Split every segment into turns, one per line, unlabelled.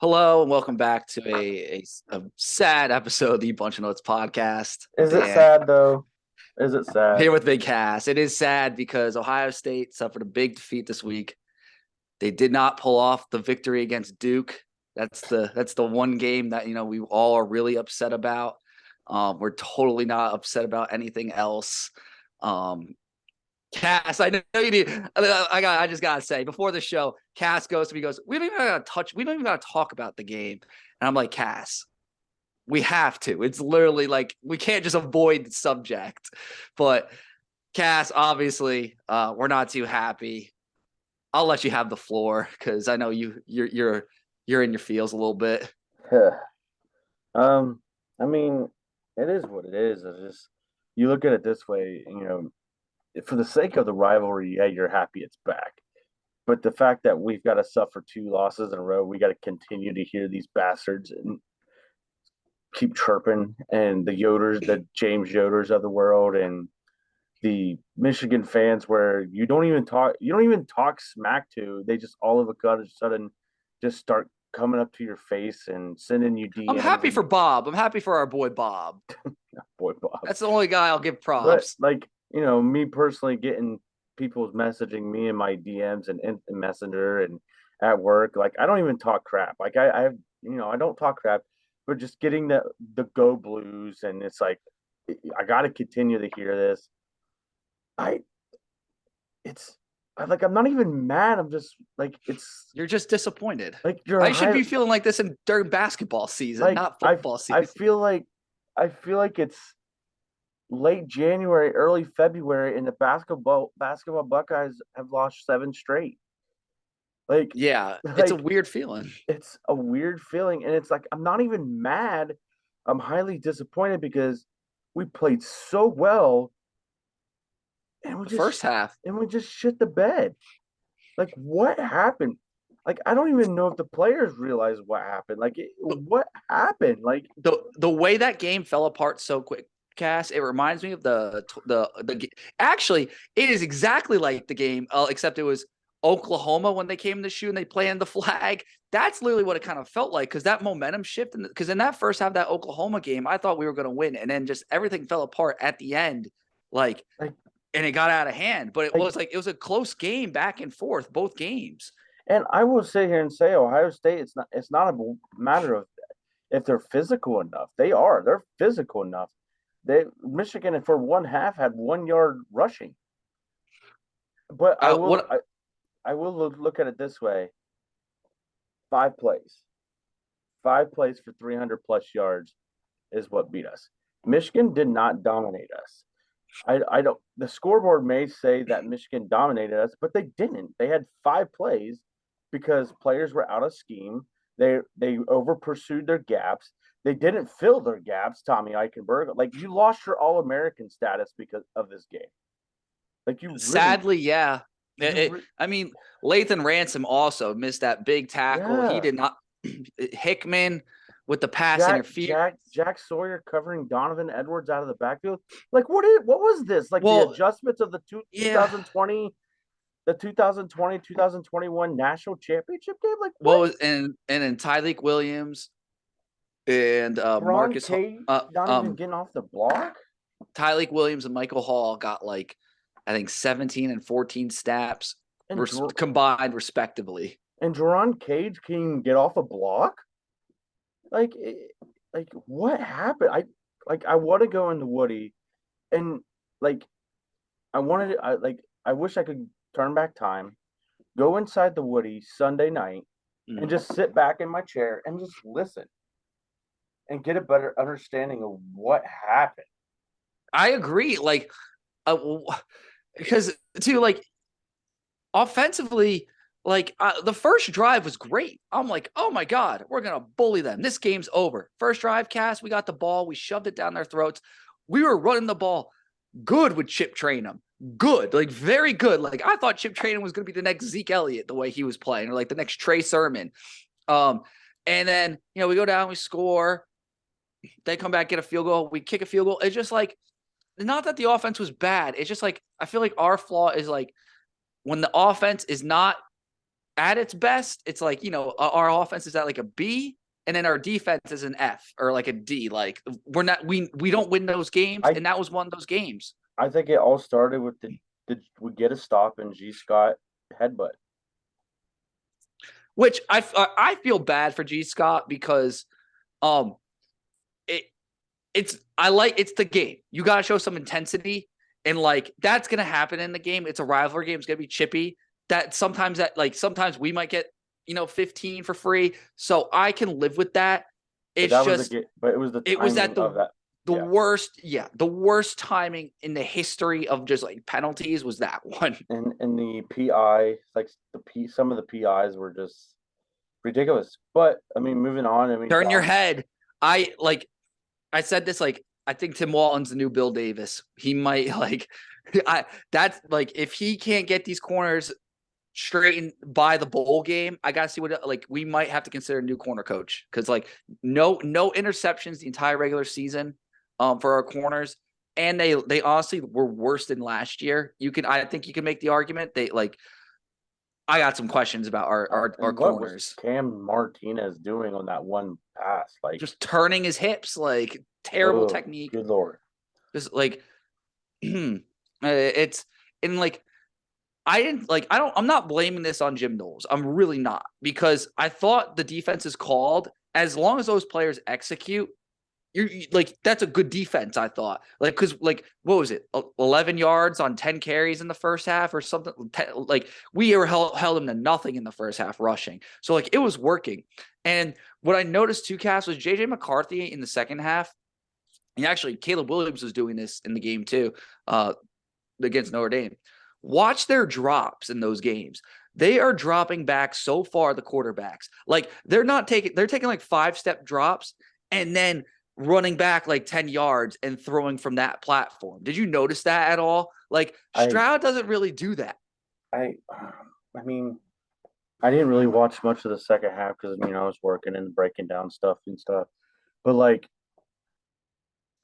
Hello and welcome back to a sad episode of the Bunch of Notes podcast.
Is it
Dan
sad though? Is it sad?
here with Big Cass. It is sad because Ohio State suffered a big defeat this week. They did not pull off the victory against Duke. That's the one game that we all are really upset about. We're totally not upset about anything else. Um, Cass, I know you need. I just gotta say before the show, Cass goes to me, goes, we don't even gotta touch. We don't even gotta talk about the game. And I'm like, Cass, we have to. It's literally like we can't just avoid the subject. But Cass, obviously, we're not too happy. I'll let you have the floor because I know you're in your feels a little bit.
um, I mean, it is what it is. It's just you look at it this way, for the sake of the rivalry, yeah, you're happy it's back. But the fact that we've got to suffer two losses in a row, we got to continue to hear these bastards and keep chirping, and the Yoders, the James Yoders of the world, and the Michigan fans where you don't even talk smack to. They just all of a sudden just start coming up to your face and sending you
I'm
DMs
happy
and
for Bob. I'm happy for our boy Bob.
boy Bob.
That's the only guy I'll give
But
props.
like, me personally getting people's messaging me in my DMs and Messenger and at work, like I don't even talk crap. Like I don't talk crap, but just getting the go blues and it's like I gotta continue to hear this. I it's like I'm not even mad. I'm just like
You're just disappointed.
like you're
I should
high
be feeling like this during basketball season,
like
not football
I
season.
feel like it's late January, early February, and the basketball Buckeyes have lost seven straight. Like
Yeah, it's a
like
weird feeling.
it's a weird feeling, and it's like I'm not even mad. I'm highly disappointed because we played so well, and
The first half.
we just shit the bed. Like, what happened? Like, I don't even know if the players realize what happened. What happened? Like,
The way that game fell apart so quick, Cass, it reminds me of actually it is exactly like the game, except it was Oklahoma when they came to shoot and they planted the flag. That's literally what it kind of felt like because that momentum shift, because in that first half of that Oklahoma game, I thought we were going to win, and then just everything fell apart at the end, like,
like,
and it got out of hand. But
like,
it was a close game back and forth, both games.
and I will sit here and say Ohio State. It's not a matter of if they're physical enough. They are. They're physical enough. Michigan for one half had 1 yard rushing. But
What
I will look at it this way: five plays, five plays for 300 plus yards is what beat us. Michigan did not dominate us. I don't. The scoreboard may say that Michigan dominated us, but they didn't. They had five plays because players were out of scheme. They over pursued their gaps. They didn't fill their gaps. Tommy Eichenberg, like you lost your All American status because of this game. Like you really,
Sadly, yeah.
you
I mean, Lathan Ransom also missed that big tackle. He
yeah.
did not. Hickman with the pass interference.
Jack Sawyer covering Donovan Edwards out of the backfield. Like what was this? Like the
Well,
adjustments of the
yeah.
2020 national championship game? Like
What
what?
was and then Tyleek Williams and
Ron
Marcus
K not even getting off the block?
Tyleek Williams and Michael Hall got like I think 17 and 14 snaps
And
combined respectively.
and Jerron Cage can get off a block? Like like what happened? I want to go in the Woody and like I wish I could turn back time, go inside the Woody Sunday night, and just sit back in my chair and just listen and get a better understanding of what happened.
I agree. Like, because too, like offensively, like the first drive was great. I'm like, oh my God, we're going to bully them. This game's over. First drive, Cass, we got the ball. We shoved it down their throats. We were running the ball good with Chip Trainum. Good, like very good. Like I thought Chip Trainum was going to be the next Zeke Elliott the way he was playing, or like the next Trey Sermon. And then, we go down, we score. They come back, get a field goal. We kick a field goal. It's just like, not that the offense was bad. It's just like, I feel like our flaw is like when the offense is not at its best, it's like, our offense is at like a B, and then our defense is an F or like a D. Like we don't win those games,
I
and that was one of those games.
I think it all started with the we get a stop and G Scott headbutt.
Which I feel bad for G Scott because um it it's the game. You got to show some intensity, and like that's gonna happen in the game. It's a rivalry game. It's gonna be chippy. Sometimes we might get 15 for free, so I can live with that.
But
It's
that was
just
but it was the
it was
timing
at
of that. Yeah.
the worst timing in the history of just like penalties was that one.
And the PI, like some of the PIs were just ridiculous. But I mean, moving on. I mean,
Turn your head. I said this, like, I think Tim Walton's the new Bill Davis. He might that's like, if he can't get these corners straightened by the bowl game, I gotta see what, like, we might have to consider a new corner coach, because like no interceptions the entire regular season for our corners, and they honestly were worse than last year. I think you can make the argument I got some questions about our
what was
corners.
Cam Martinez doing on that one pass? Like,
Just turning his hips, like terrible technique.
Good Lord.
Just like it's and like I'm not blaming this on Jim Knowles. I'm really not, because I thought the defense is called. As long as those players execute, you're like, that's a good defense, I thought. Like, because like, what was it, 11 yards on 10 carries in the first half or something? Like, we were held them to nothing in the first half rushing, so like it was working. And what I noticed too, Cass, was JJ McCarthy in the second half, and actually Caleb Williams was doing this in the game too, against Notre Dame. Watch their drops in those games. They are dropping back so far, the quarterbacks. Like, they're taking like 5-step drops and then running back like 10 yards and throwing from that platform. Did you notice that at all? Like, Stroud doesn't really do that.
I mean, I didn't really watch much of the second half because I was working and breaking down stuff and stuff. But like,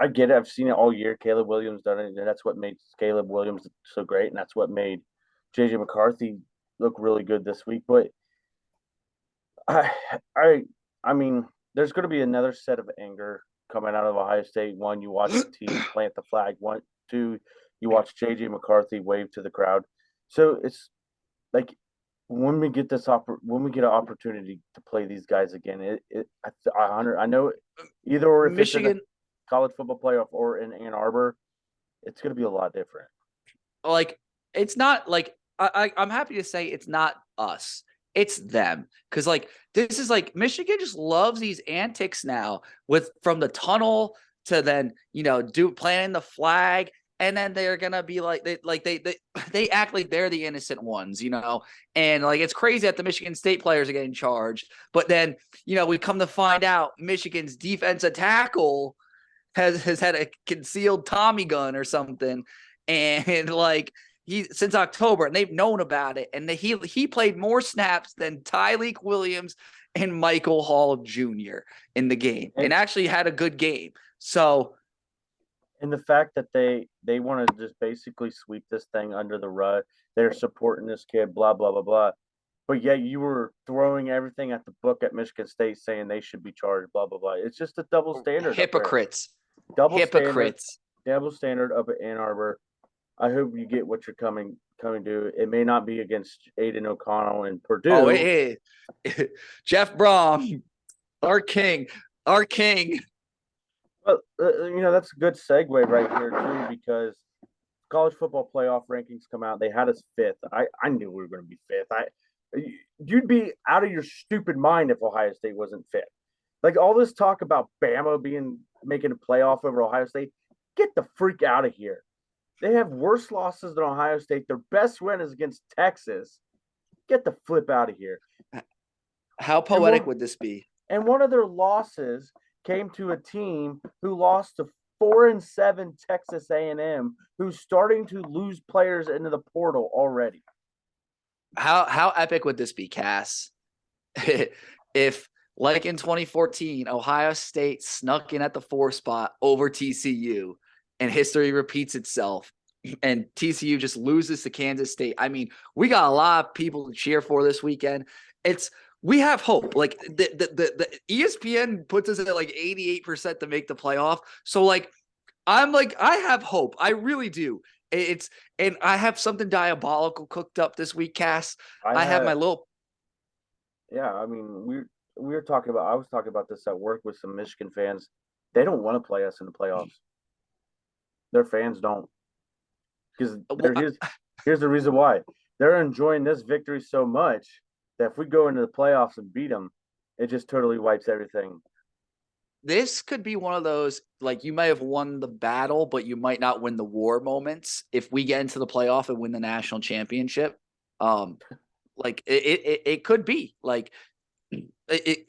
I get it. I've seen it all year. Caleb Williams done it, and that's what made Caleb Williams so great, and that's what made JJ McCarthy look really good this week. But I, I mean, there's going to be another set of anger coming out of Ohio State. One, you watch the team plant the flag. One, two, you watch JJ McCarthy wave to the crowd. So it's like, when we get when we get an opportunity to play these guys again, I know either, or if
Michigan.
it's in a college football playoff or in Ann Arbor, it's going to be a lot different.
Like, it's not like I'm happy to say it's not us. It's them. Because like, this is like, Michigan just loves these antics now, from the tunnel to then planting the flag. And then they're gonna be like, they act like they're the innocent ones, and like, it's crazy that the Michigan State players are getting charged. But then we come to find out Michigan's defensive tackle has had a concealed Tommy gun or something, and like, since October, and they've known about it, and he played more snaps than Tyleik Williams and Michael Hall Jr. in the game, and actually had a good game. So.
And the fact that they want to just basically sweep this thing under the rug, they're supporting this kid, blah, blah, blah, blah. But yet you were throwing everything at the book at Michigan State, saying they should be charged, blah, blah, blah. It's just a double standard.
Hypocrites.
Hypocrites. Double standard up at Ann Arbor. I hope you get what you're coming to. It may not be against Aiden O'Connell and Purdue.
Oh, hey. Jeff Brom, our king.
Well, that's a good segue right here too, because college football playoff rankings come out. They had us fifth. I knew we were going to be fifth. You'd be out of your stupid mind if Ohio State wasn't fifth. Like, all this talk about Bama making a playoff over Ohio State, get the freak out of here. They have worse losses than Ohio State. Their best win is against Texas. Get the flip out of here.
How poetic would this be?
And one of their losses came to a team who lost to 4-7 Texas A&M, who's starting to lose players into the portal already.
How epic would this be, Cass? If, like in 2014, Ohio State snuck in at the 4 spot over TCU, and history repeats itself and TCU just loses to Kansas State. I mean, we got a lot of people to cheer for this weekend. We have hope. Like the ESPN puts us at like 88% to make the playoff. So like I have hope. I really do. And I have something diabolical cooked up this week, Cass. I have my little.
Yeah, I mean, we were talking about. I was talking about this at work with some Michigan fans. They don't want to play us in the playoffs. Their fans don't, because here's the reason why. They're enjoying this victory so much that if we go into the playoffs and beat them, it just totally wipes everything.
This could be one of those, like, you may have won the battle, but you might not win the war moments if we get into the playoff and win the national championship. Like it could be like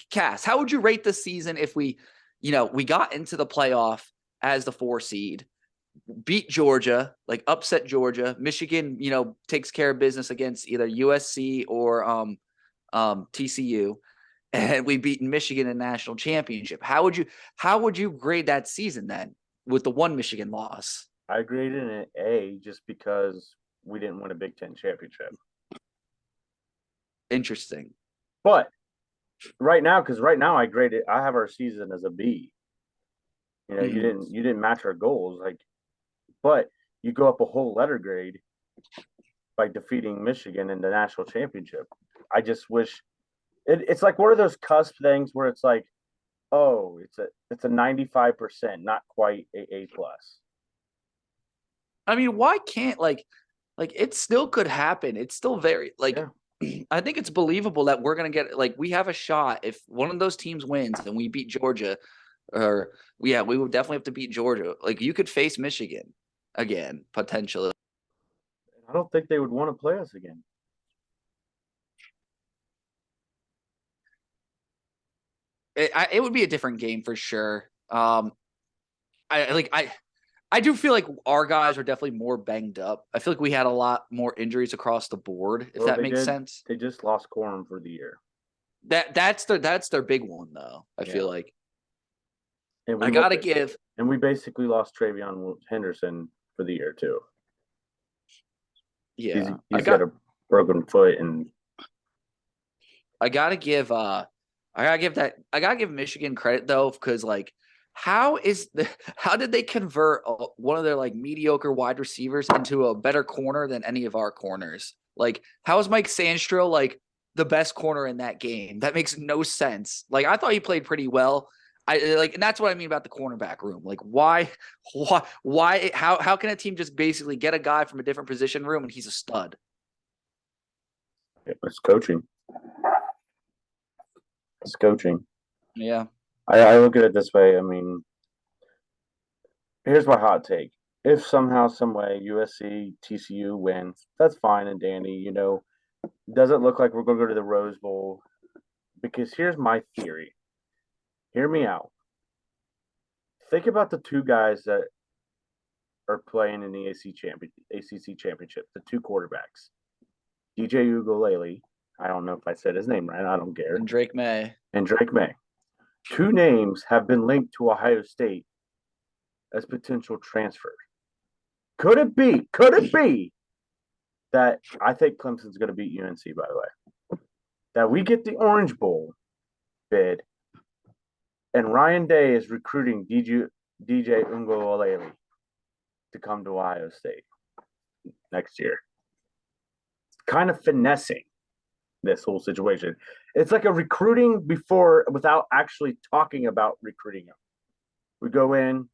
Cass, how would you rate this season if we got into the playoff as the 4 seed, beat Georgia, like upset Georgia, Michigan, takes care of business against either USC or TCU, and we beat Michigan in national championship? How would you grade that season then with the one Michigan loss?
I graded an A just because we didn't win a Big Ten championship.
Interesting.
But right now I have our season as a B. You didn't match our goals, but you go up a whole letter grade by defeating Michigan in the national championship. I just wish it's like one of those cusp things where it's like, oh, it's a 95%, not quite A plus.
I mean, why can't like it still could happen. It's still very I think it's believable that we're going to get, we have a shot if one of those teams wins and we beat Georgia, we would definitely have to beat Georgia. Like, you could face Michigan again, potentially.
I don't think they would want to play us again.
It would be a different game for sure. I do feel like our guys are definitely more banged up. I feel like we had a lot more injuries across the board, if that makes sense.
They just lost Corum for the year.
That's their big one, though. I feel like.
And we basically lost Travion Henderson for the year too.
Yeah,
he's got a broken foot, and
I gotta give Michigan credit though, because how did they convert one of their mediocre wide receivers into a better corner than any of our corners? Like, how is Mike Sandstro the best corner in that game? That makes no sense. I thought he played pretty well. And that's what I mean about the cornerback room. Why, how can a team just basically get a guy from a different position room and he's a stud?
It's coaching. It's coaching.
Yeah.
I look at it this way. I mean, here's my hot take. If somehow, some way, USC, TCU wins, that's fine and dandy. Doesn't look like we're going to go to the Rose Bowl. Because here's my theory. Hear me out. Think about the two guys that are playing in the ACC championship, the two quarterbacks. DJ Ugalele. I don't know if I said his name right. I don't care.
And Drake May.
Two names have been linked to Ohio State as potential transfers. Could it be that I think Clemson's going to beat UNC, by the way? That we get the Orange Bowl bid, and Ryan Day is recruiting DJ Ugalele to come to Ohio State next year. Kind of finessing this whole situation. It's like a recruiting without actually talking about recruiting him. We go in,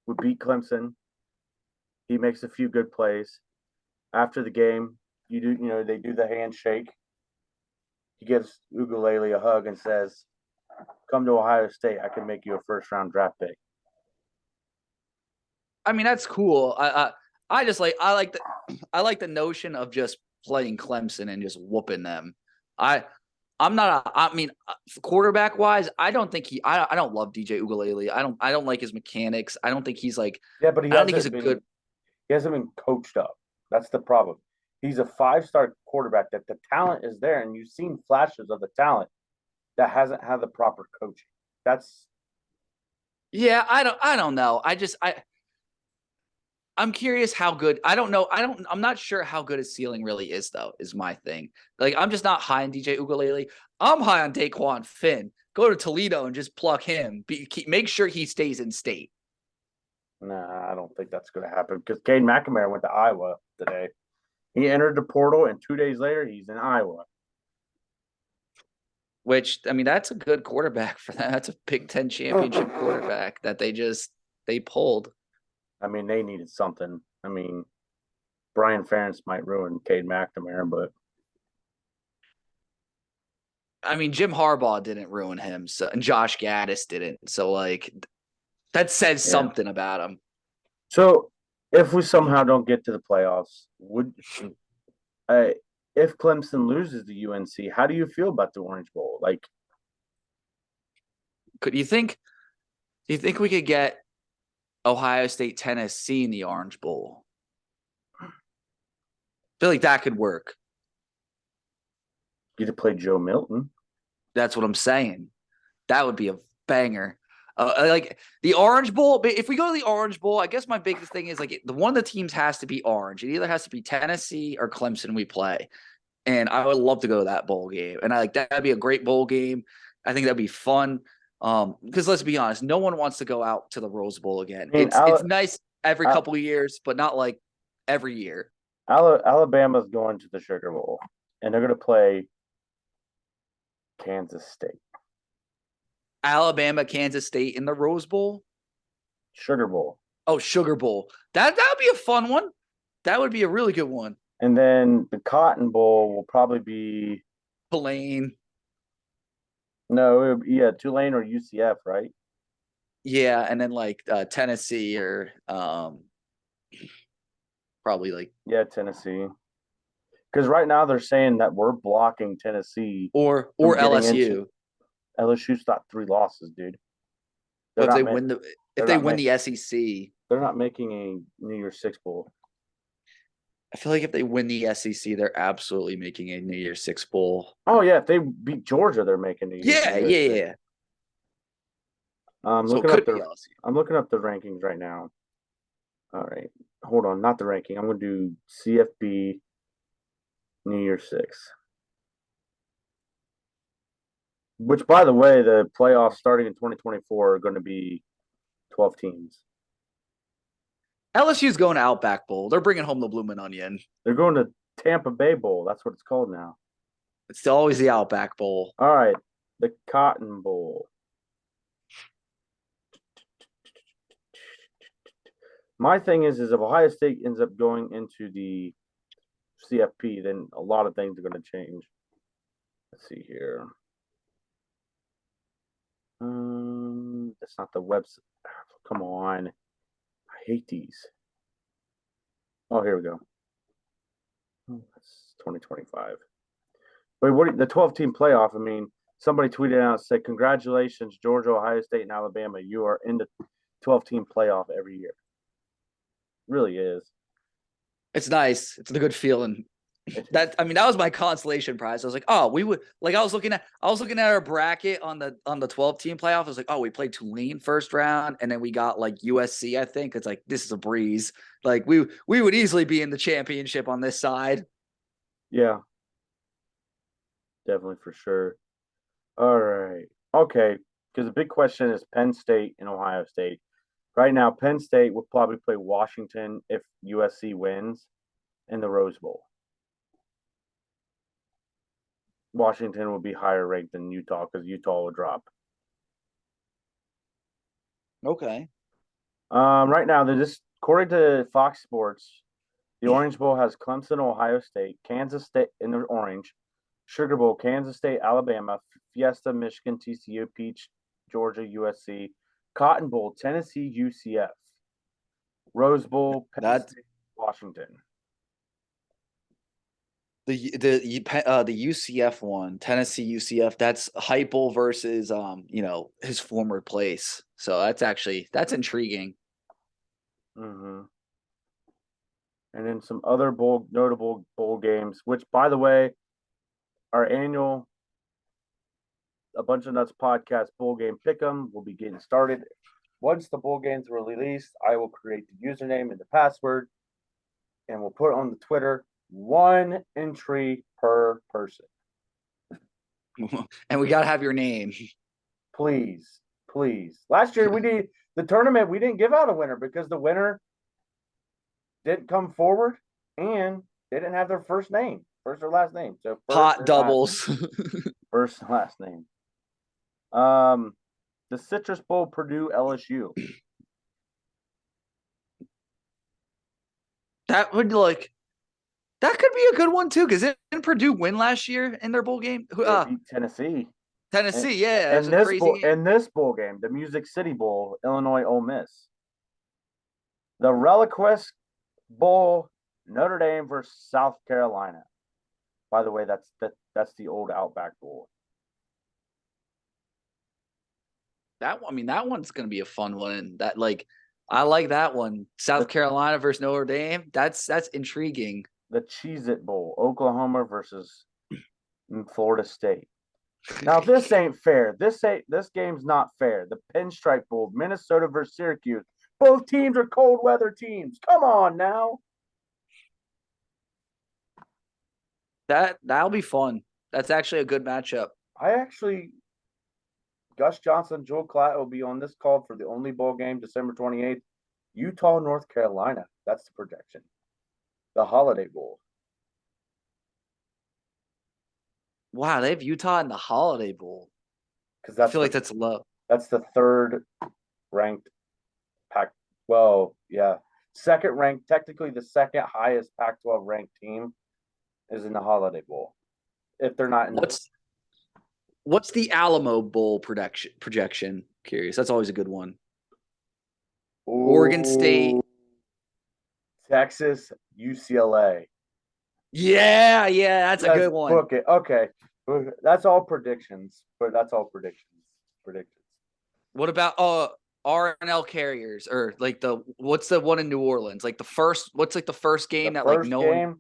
we beat Clemson. He makes a few good plays. After the game, they do the handshake. He gives Ugalele a hug and says, "Come to Ohio State. I can make you a first-round draft pick."
I mean, that's cool. I like the notion of just playing Clemson and just whooping them. Quarterback wise, I don't think I don't love DJ Ugalele. I don't like his mechanics. I don't think he's
but
I don't think he's good.
He hasn't been coached up. That's the problem. He's a 5-star quarterback that the talent is there, and you've seen flashes of the talent that hasn't had the proper coaching. I
don't know. I'm curious how good. I don't know. I'm not sure how good his ceiling really is, though. Is my thing. Like, I'm just not high on DJ Ugalele. I'm high on Daquan Finn. Go to Toledo and just pluck him. Make sure he stays in state.
Nah, I don't think that's going to happen because Cade McNamara went to Iowa today. He entered the portal, and 2 days later, he's in Iowa.
Which, I mean, that's a good quarterback for that. That's a Big Ten championship quarterback that they pulled.
I mean, they needed something. I mean, Brian Ferentz might ruin Cade McNamara, but
I mean, Jim Harbaugh didn't ruin him, so and Josh Gaddis didn't. So like that says something about him.
So if we somehow don't get to the playoffs, if Clemson loses to UNC, how do you feel about the Orange Bowl? Like,
do you think we could get Ohio State, Tennessee in the Orange Bowl? I feel like that could work.
get to play Joe Milton.
That's what I'm saying. That would be a banger. Like the Orange Bowl. If we go to the Orange Bowl, I guess my biggest thing is like the one of the teams has to be orange. It either has to be Tennessee or Clemson we play. And I would love to go to that bowl game. And that'd be a great bowl game. I think that'd be fun. Because let's be honest, no one wants to go out to the Rose Bowl again.
I mean,
it's nice every couple of years, but not like every year.
Alabama's going to the Sugar Bowl, and they're going to play Kansas State.
Alabama, Kansas State in the Rose Bowl?
Sugar Bowl.
Oh, Sugar Bowl. That would be a fun one. That would be a really good one.
And then the Cotton Bowl will probably be
Tulane.
No, Tulane or UCF, right?
Yeah, and then like Tennessee or probably like
Tennessee. Because right now they're saying that we're blocking Tennessee
or LSU.
LSU's got 3 losses, dude.
If they win the SEC,
they're not making a New Year's Six Bowl.
I feel like if they win the SEC, they're absolutely making a New Year's Six Bowl.
Oh yeah, if they beat Georgia, they're making New Year's.
Yeah.
I'm looking up the rankings right now. All right, hold on, not the ranking. I'm going to do CFB New Year's Six. Which, by the way, the playoffs starting in 2024 are going to be 12 teams.
LSU's going to Outback Bowl. They're bringing home the Bloomin' Onion.
They're going to Tampa Bay Bowl. That's what it's called now.
It's always the Outback Bowl.
All right, the Cotton Bowl. My thing is if Ohio State ends up going into the CFP, then a lot of things are going to change. Let's see here. That's not the website. Come on. I hate these. Oh, here we go. That's 2025. Wait, the 12-team playoff? I mean, somebody tweeted out and said, congratulations, Georgia, Ohio State, and Alabama. You are in the 12-team playoff every year. It really is.
It's nice. It's a good feeling. That was my consolation prize. I was like, oh, we would like. I was looking at our bracket on the 12-team playoff. I was like, oh, we played Tulane first round, and then we got like USC. I think it's like this is a breeze. Like we would easily be in the championship on this side.
Yeah, definitely for sure. All right, okay. Because the big question is Penn State and Ohio State. Right now, Penn State will probably play Washington if USC wins in the Rose Bowl. Washington will be higher ranked than Utah because Utah will drop.
Okay.
Right now, according to Fox Sports, the Orange Bowl has Clemson, Ohio State, Kansas State in the orange, Sugar Bowl, Kansas State, Alabama, Fiesta, Michigan, TCU, Peach, Georgia, USC, Cotton Bowl, Tennessee, UCF, Rose Bowl, Penn State, Washington.
The UCF one, Tennessee UCF, that's Heupel versus his former place. So that's intriguing.
Mm-hmm. And then some other notable bowl games, which by the way, our annual A Bunch of Nuts podcast bowl game pick'em will be getting started Once the bowl games are released, I will create the username and the password, and we'll put it on the Twitter. 1 entry per person.
And we gotta have your name.
Please, please. Last year we did the tournament. We didn't give out a winner because the winner didn't come forward and they didn't have their first name, first or last name. So
Pot doubles.
first and last name. The Citrus Bowl, Purdue, LSU.
That would that could be a good one too, because didn't Purdue win last year in their bowl game?
They beat Tennessee.
Tennessee, yeah, that's
And
a
this
crazy
bowl,
game.
in this bowl game, the Music City Bowl, Illinois, Ole Miss. The Reliquest Bowl, Notre Dame versus South Carolina. By the way, that's the old Outback Bowl.
That one's gonna be a fun one. I like that one. South Carolina versus Notre Dame. That's intriguing.
The Cheez-It Bowl, Oklahoma versus Florida State. Now this ain't fair. This game's not fair. The Pinstripe Bowl, Minnesota versus Syracuse. Both teams are cold weather teams. Come on now.
That'll be fun. That's actually a good matchup.
Gus Johnson, Joel Klatt will be on this call for the only bowl game, December 28th. Utah, North Carolina. That's the projection. The Holiday Bowl.
Wow, they have Utah in the Holiday Bowl.
Because
I feel like that's low.
That's the third ranked Pac. Well, yeah, second ranked. Technically, the second highest Pac-12 ranked team is in the Holiday Bowl. If they're not in
what's the Alamo Bowl projection? Curious. That's always a good one. Oregon State,
Texas, UCLA.
Yeah, that's a good one.
Book it. Okay, that's all predictions. But that's all predictions.
What about RNL Carriers, or like what's the one in New Orleans? Like the first game that like no one.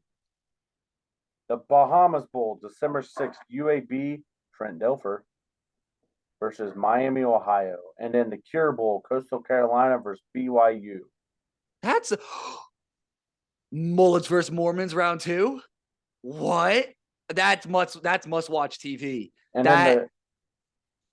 The Bahamas Bowl, December 6th, UAB, Trent Dilfer versus Miami, Ohio. And then the Cure Bowl, Coastal Carolina versus BYU.
That's Mullets versus Mormons round 2. What? That's must-watch TV.
And then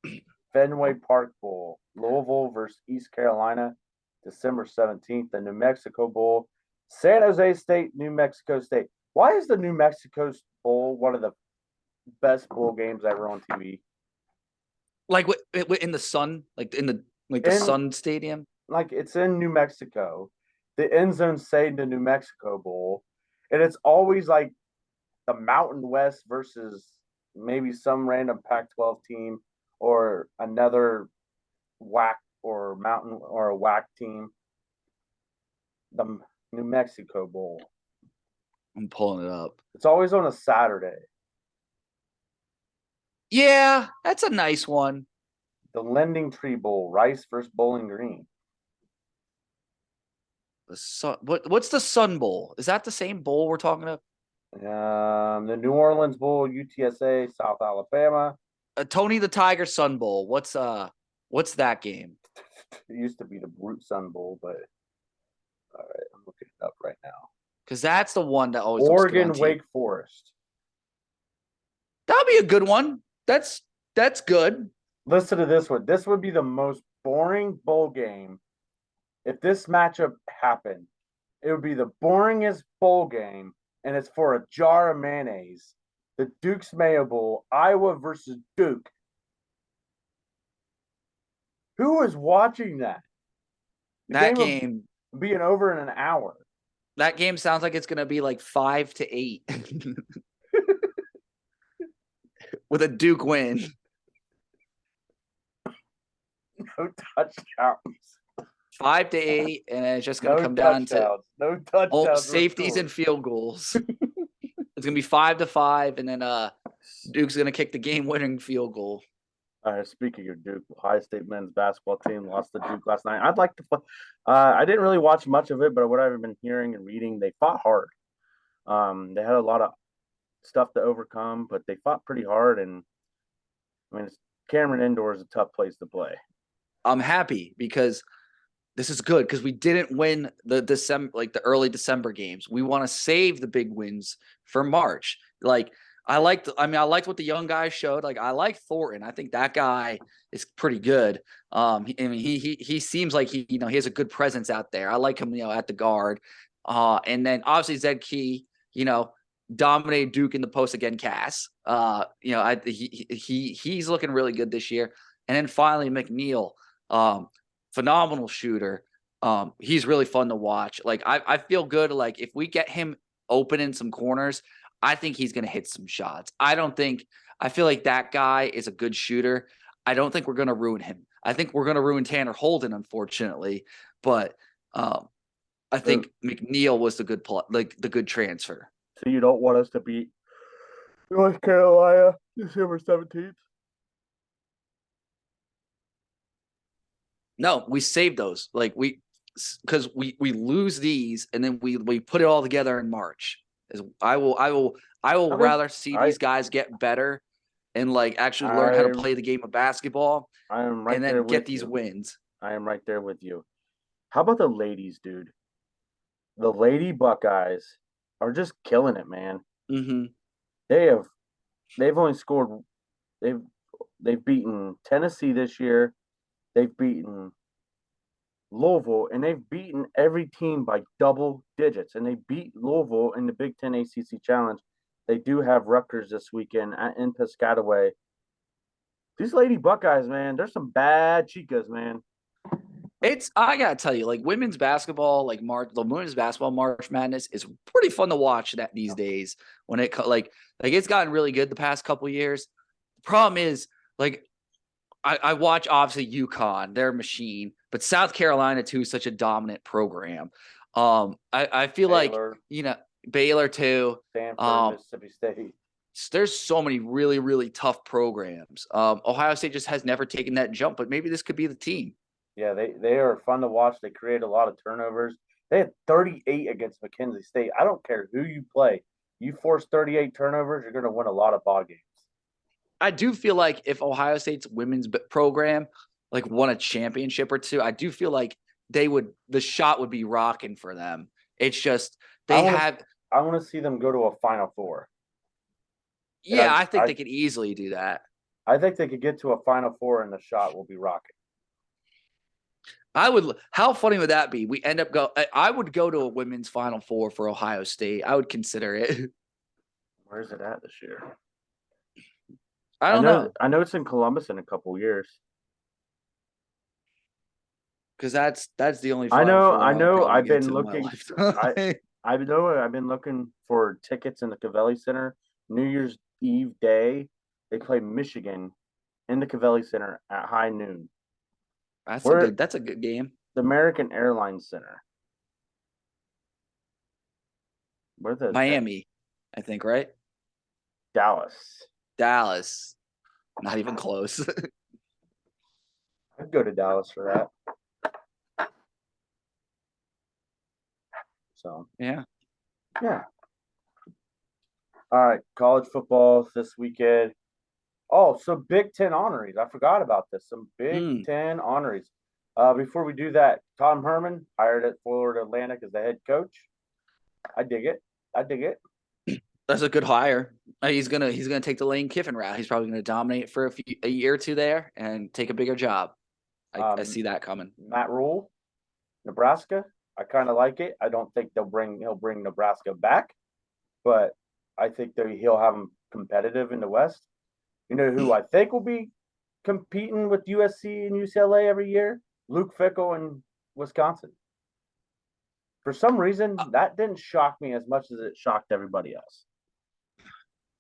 the Fenway Park Bowl, Louisville versus East Carolina, December 17th. The New Mexico Bowl, San Jose State, New Mexico State. Why is the New Mexico Bowl one of the best bowl games ever on TV?
Like in the Sun, like the Sun Stadium.
Like it's in New Mexico. The end zone say the New Mexico Bowl, and it's always like the Mountain West versus maybe some random Pac-12 team or another WAC or Mountain or a WAC team. The New Mexico Bowl.
I'm pulling it up.
It's always on a Saturday.
Yeah, that's a nice one.
The Lending Tree Bowl, Rice versus Bowling Green.
What's the Sun Bowl? Is that the same bowl we're talking about?
The New Orleans Bowl, UTSA, South Alabama.
Tony the Tiger Sun Bowl. What's that game?
It used to be the Brute Sun Bowl, but all right, I'm looking it up right now.
Because that's the one that always
Oregon, Wake Forest.
That'll be a good one. That's good.
Listen to this one. This would be the most boring bowl game. If this matchup happened, it would be the boringest bowl game, and it's for a jar of mayonnaise. The Duke's Mayo Bowl, Iowa versus Duke. Who is watching that?
That game
being over in an hour.
That game sounds like it's going to be like 5-8 with a Duke win.
No touchdowns.
5-8, and it's just going to come down to
no touchdowns.
Safeties and field goals. It's going to be 5-5, and then Duke's going to kick the game-winning field goal.
All right, speaking of Duke, Ohio State men's basketball team lost to Duke last night. I'd like to. I didn't really watch much of it, but what I've been hearing and reading, they fought hard. They had a lot of stuff to overcome, but they fought pretty hard. And I mean, Cameron Indoor is a tough place to play.
I'm happy because this is good because we didn't win the December, like the early December games. We want to save the big wins for March. Like I liked what the young guys showed. Like I like Thornton. I think that guy is pretty good. He seems like he has a good presence out there. I like him, at the guard. And then obviously Zed Key, dominated Duke in the post again. Cass, he's looking really good this year. And then finally McNeil, phenomenal shooter. He's really fun to watch. Like I feel good. Like if we get him open in some corners, I think he's going to hit some shots. I feel like that guy is a good shooter. I don't think we're going to ruin him. I think we're going to ruin Tanner Holden, unfortunately. But I think McNeil was the good transfer.
So you don't want us to beat North Carolina December 17th?
No, we saved those. Because we lose these and then we put it all together in March. I will rather see these guys get better and actually learn how to play the game of basketball.
I am right
and then
there
get
with
these
you.
wins.
I am right there with you. How about the ladies, dude? The Lady Buckeyes are just killing it, man.
Mm-hmm.
They've only scored they've they've beaten Tennessee this year. They've beaten Louisville, and they've beaten every team by double digits. And they beat Louisville in the Big Ten ACC Challenge. They do have Rutgers this weekend in Piscataway. These Lady Buckeyes, man, there's some bad chicas, man.
I gotta tell you, women's basketball, the women's basketball March Madness is pretty fun to watch that these days. When it's gotten really good the past couple years. The problem is I watch obviously UConn, they're a machine, but South Carolina too is such a dominant program. I feel
Baylor,
Baylor too.
Stanford, Mississippi State.
There's so many really, really tough programs. Ohio State just has never taken that jump, but maybe this could be the team.
Yeah, they are fun to watch. They create a lot of turnovers. They had 38 against McKenzie State. I don't care who you play. You force 38 turnovers, you're going to win a lot of ball games.
I do feel like if Ohio State's women's program won a championship or two, I do feel like the shot would be rocking for them. It's just
I want to see them go to a Final Four.
Yeah, I think they could easily do that.
I think they could get to a Final Four and the shot will be rocking.
How funny would that be? I would go to a women's Final Four for Ohio State. I would consider it.
Where's it at this year?
I don't know.
I know it's in Columbus in a couple of years.
Because that's the only.
I know. I've been looking. I've been looking for tickets in the Cavelli Center. New Year's Eve day, they play Michigan in the Cavelli Center at high noon.
That's a good game.
The American Airlines Center. Where's the
Miami, I think, right?
Dallas.
Not even close.
I'd go to Dallas for that. So
yeah.
All right, college football this weekend. Oh, so Big Ten honorees. I forgot about this. Some Big Ten honorees. Before we do that, Tom Herman hired at Florida Atlantic as the head coach. I dig it.
That's a good hire. He's gonna take the Lane Kiffin route. He's probably gonna dominate for a year or two there and take a bigger job. I see that coming.
Matt Rule, Nebraska. I kind of like it. I don't think he'll bring Nebraska back, but I think he'll have them competitive in the West. You know who I think will be competing with USC and UCLA every year? Luke Fickell in Wisconsin. For some reason, that didn't shock me as much as it shocked everybody else.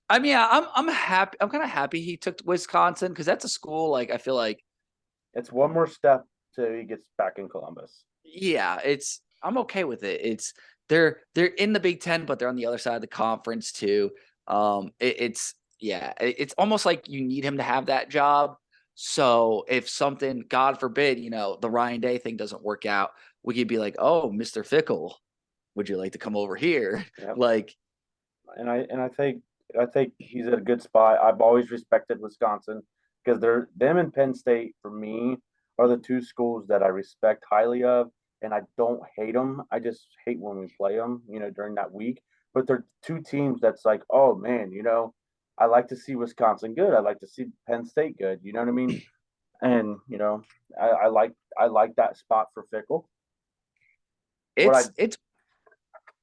I mean, I'm happy. I'm kind of happy he took Wisconsin because that's a school I feel like
it's one more step till he gets back in Columbus.
Yeah, I'm okay with it. They're in the Big Ten, but they're on the other side of the conference too. It's almost like you need him to have that job. So if something, God forbid, the Ryan Day thing doesn't work out, we could be like, oh, Mr. Fickell, would you like to come over here?
Yep. And I think he's at a good spot. I've always respected Wisconsin because them and Penn State for me are the two schools that I respect highly of, and I don't hate them. I just hate when we play them, during that week. But they're two teams that's like, oh man, I like to see Wisconsin good. I like to see Penn State good. You know what I mean? And I like that spot for Fickle. What I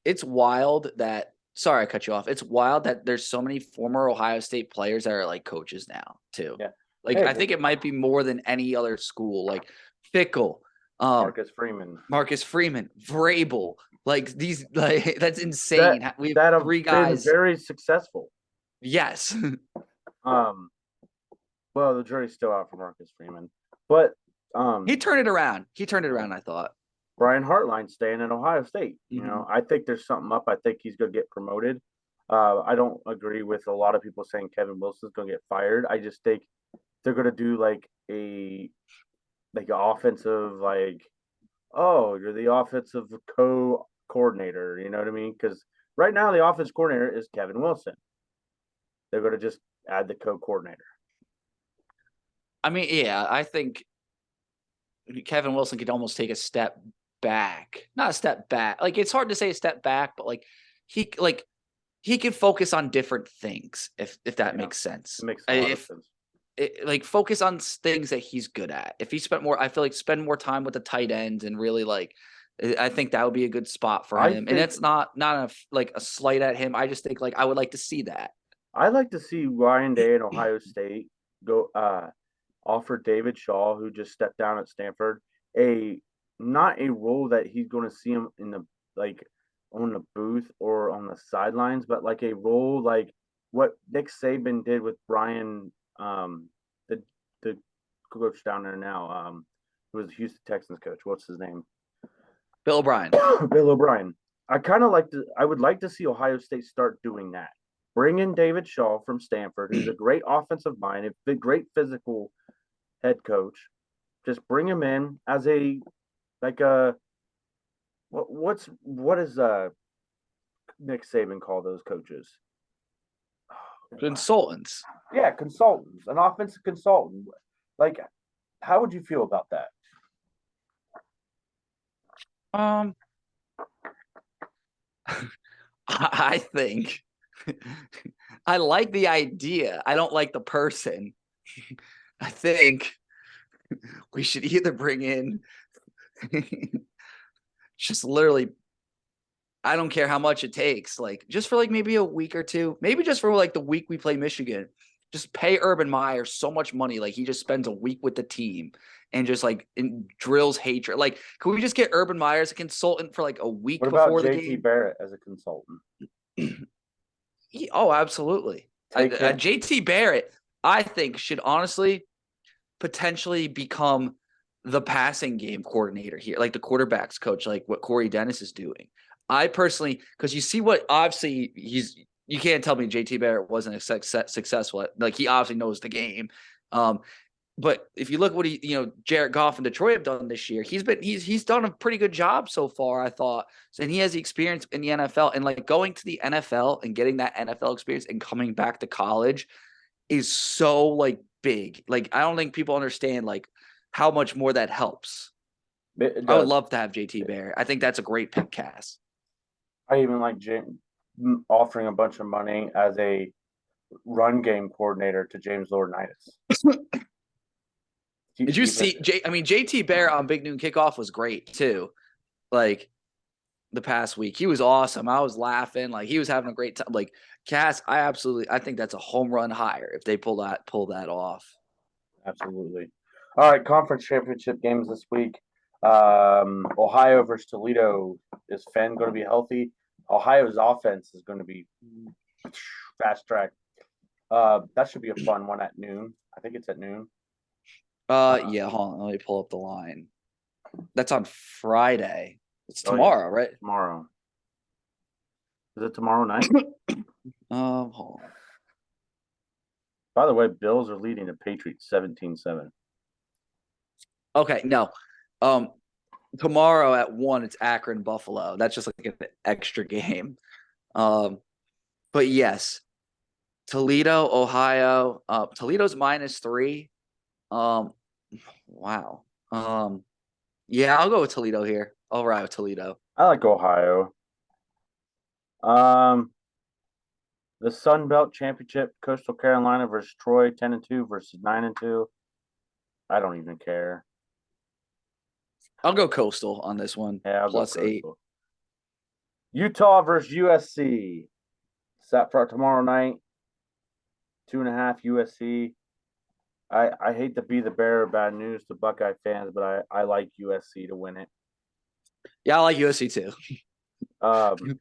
It's wild that sorry I cut you off. It's wild that there's so many former Ohio State players that are like coaches now too.
Yeah.
Like
Hey,
I think it might be more than any other school. Like Fickle, Marcus Freeman, Vrabel. Like these, like that's
that
insane. We have
that have
three
been
guys.
very successful.
Yes,
Um, well, the jury's still out for Marcus Freeman, but
he turned it around. He turned it around. I thought.
Brian Hartline's staying in Ohio State.
Mm-hmm.
I think there's something up. I think he's going to get promoted. I don't agree with a lot of people saying Kevin Wilson's going to get fired. I just think they're going to do like an offensive oh, you're the offensive coordinator. You know what I mean? Because right now the offense coordinator is Kevin Wilson. They're going to just add the coordinator.
I mean, yeah, I think Kevin Wilson could almost take a step back. Not a step back. Like it's hard to say a step back, but he could focus on different things if that makes sense.
It makes a lot of sense.
Like focus on things that he's good at. If he spent more, I feel like spend more time with the tight ends and really I think that would be a good spot for him. And it's not a slight at him. I just think I would like to see that.
I like to see Ryan Day in Ohio State go offer David Shaw, who just stepped down at Stanford, not a role that he's going to see him in the on the booth or on the sidelines, but like a role like what Nick Saban did with Brian, the coach down there now, who was the Houston Texans coach. What's his name?
Bill O'Brien.
Bill O'Brien. I would like to see Ohio State start doing that. Bring in David Shaw from Stanford, who's a great offensive mind, a great physical head coach. Just bring him in as what does Nick Saban call those coaches?
Consultants.
Yeah, consultants, an offensive consultant. How would you feel about that?
I think I like the idea. I don't like the person. I think we should either bring in just literally, I don't care how much it takes, just for maybe a week or two, maybe just for the week we play Michigan, just pay Urban Meyer so much money. He just spends a week with the team and just drills hatred. Can we just get Urban Meyer as a consultant for a week before the game?
JT Barrett as a consultant?
Oh, absolutely. JT Barrett, I think, should honestly potentially become the passing game coordinator here, the quarterback's coach, what Corey Dennis is doing. I personally, because you see what obviously you can't tell me JT Barrett wasn't successful at, he obviously knows the game. But if you look at what Jared Goff and Detroit have done this year, he's done a pretty good job so far, I thought. And he has the experience in the NFL, and going to the NFL and getting that NFL experience and coming back to college is so big. I don't think people understand how much more that helps. I would love to have JT Barrett. I think that's a great pick, Cass.
I even like offering a bunch of money as a run game coordinator to James Laurinaitis.
Did you see? JT Barrett on Big Noon Kickoff was great too. The past week, he was awesome. I was laughing. He was having a great time. Cass, I think that's a home run hire if they pull that off.
Absolutely. All right, conference championship games this week. Ohio versus Toledo. Is Fenn going to be healthy? Ohio's offense is going to be fast track. That should be a fun one at noon. I think it's at noon.
Yeah, hold on. Let me pull up the line. That's on Friday. It's tomorrow, right?
Tomorrow. Is it tomorrow night?
Hold on.
By the way, Bills are leading the Patriots 17-7.
Okay, no. Tomorrow at 1, it's Akron Buffalo. That's just an extra game. But yes, Toledo, Ohio. Toledo's -3. Wow. Yeah, I'll go with Toledo here. I'll ride with Toledo.
I like Ohio. Um, the Sun Belt Championship, Coastal Carolina versus Troy, 10-2 versus 9-2. I don't even care.
I'll go Coastal on this one.
Yeah, I'll go
+8.
Coastal. Utah versus USC. Set for tomorrow night. 2.5 USC. I hate to be the bearer of bad news to Buckeye fans, but I like USC to win it.
Yeah, I like USC too.
Um,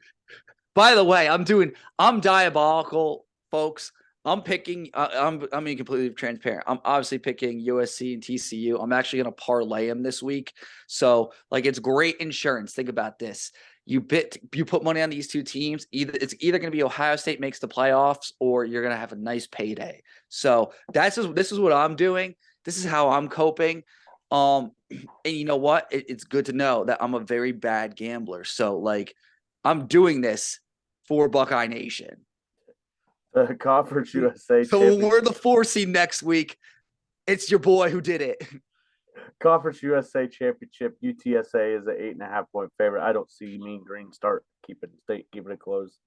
By the way, I'm diabolical, folks. I'm picking. I'm being completely transparent. I'm obviously picking USC and TCU. I'm actually going to parlay them this week. So, like, it's great insurance. Think about this. You put money on these two teams. It's either going to be Ohio State makes the playoffs, or you're going to have a nice payday. So this is what I'm doing. This is how I'm coping. And you know what? It's good to know that I'm a very bad gambler. So, like, I'm doing this for Buckeye Nation.
the Conference USA
So when we're
Championship.
the 4 seed next week, it's your boy who did it.
Conference USA Championship. UTSA is an 8.5-point favorite. I don't see Mean Green start keeping it close.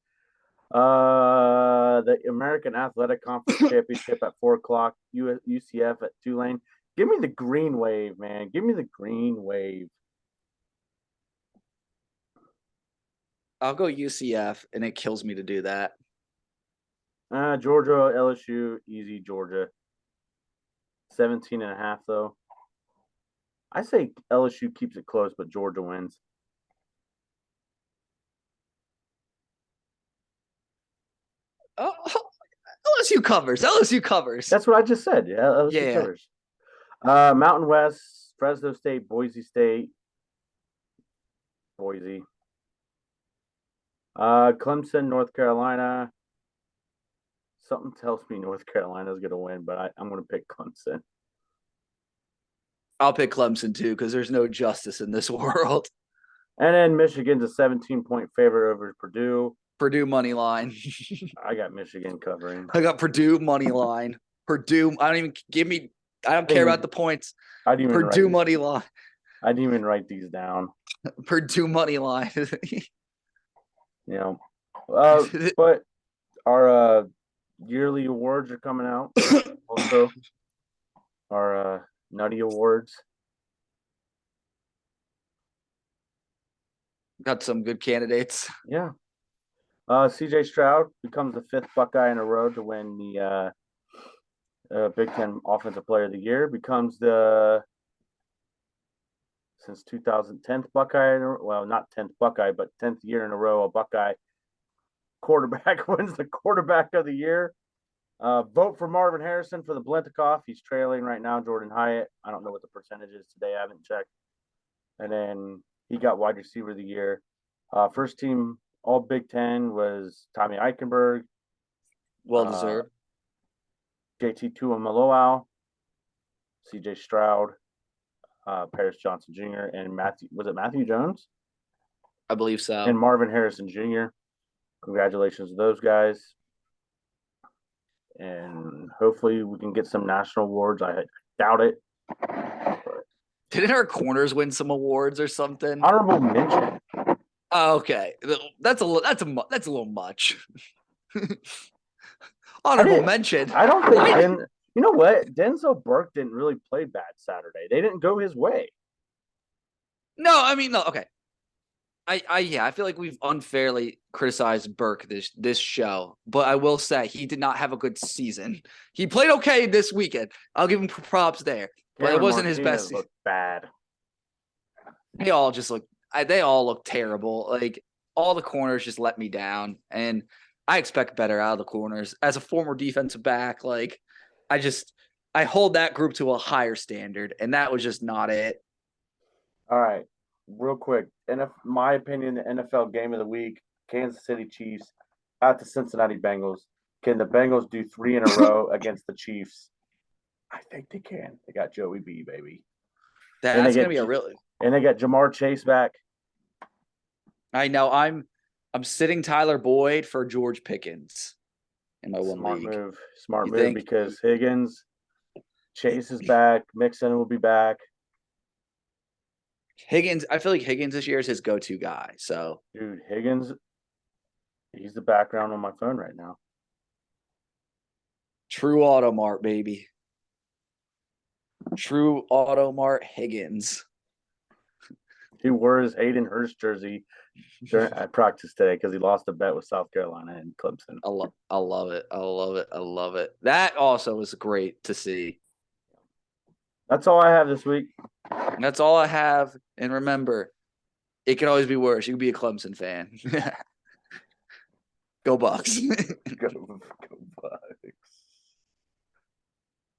The American Athletic Conference Championship at 4 o'clock. UCF at Tulane. Give me the green wave, man. Give me the green wave.
I'll go UCF, and it kills me to do that.
Georgia, LSU, easy Georgia. 17.5 though. I say LSU keeps it close, but Georgia wins.
Oh, LSU covers. LSU covers.
That's what I just said. Yeah, LSU
Yeah.
covers. Mountain West, Fresno State, Boise State, Boise. Clemson, North Carolina. Something tells me North Carolina is going to win, but I'm going to pick Clemson.
I'll pick Clemson too, because there's no justice in this world.
And then Michigan's a 17-point favorite over Purdue.
Purdue money line.
I got Michigan covering.
I got Purdue money line. Purdue. I don't care about the points. Purdue money line.
I didn't even write these down.
Purdue money line.
But our yearly awards are coming out. Also, our Nutty Awards.
Got some good candidates.
Yeah. CJ Stroud becomes the 5th Buckeye in a row to win the Big Ten Offensive Player of the Year. Becomes the since 2010th Buckeye. Well, not 10th Buckeye, but 10th year in a row a Buckeye quarterback wins the Quarterback of the Year. Vote for Marvin Harrison for the Blintekoff. He's trailing right now Jordan Hyatt. I don't know what the percentage is today. I haven't checked. And then he got Wide Receiver of the Year. First team All Big Ten was Tommy Eichenberg.
Well deserved.
JT Tuamaloau, CJ Stroud, Paris Johnson Jr., and Matthew Jones?
I believe so.
And Marvin Harrison Jr. Congratulations to those guys. And hopefully we can get some national awards. I doubt it.
Didn't our corners win some awards or something?
Honorable mention.
Oh, okay, that's a little much. Honorable mention.
I don't think you know what? Denzel Burke didn't really play bad Saturday. They didn't go his way.
No, I mean, no. Okay. I feel like we've unfairly criticized Burke this show, but I will say he did not have a good season. He played okay this weekend. I'll give him props there, but it wasn't his best.
Looked bad.
They all look terrible. Like, all the corners just let me down, and I expect better out of the corners. As a former defensive back, like, I hold that group to a higher standard, and that was just not it.
All right. Real quick, my opinion, the NFL game of the week, Kansas City Chiefs at the Cincinnati Bengals. Can the Bengals do 3 in a row against the Chiefs? I think they can. They got Joey B, baby.
That's going to be a really –
and they got Jamar Chase back.
I know. I'm sitting Tyler Boyd for George Pickens in my one league.
Smart move because Higgins, Chase is back. Mixon will be back.
Higgins, I feel like Higgins this year is his go-to guy. So
Dude, Higgins, he's the background on my phone right now.
true Automart, baby. True Automart Higgins.
He wore his Hayden Hurst jersey at practice today because he lost a bet with South Carolina and Clemson.
I love it. I love it. I love it. That also was great to see.
That's all I have this week.
And that's all I have. And remember, it can always be worse. You can be a Clemson fan. Go Bucks.
Go Bucks.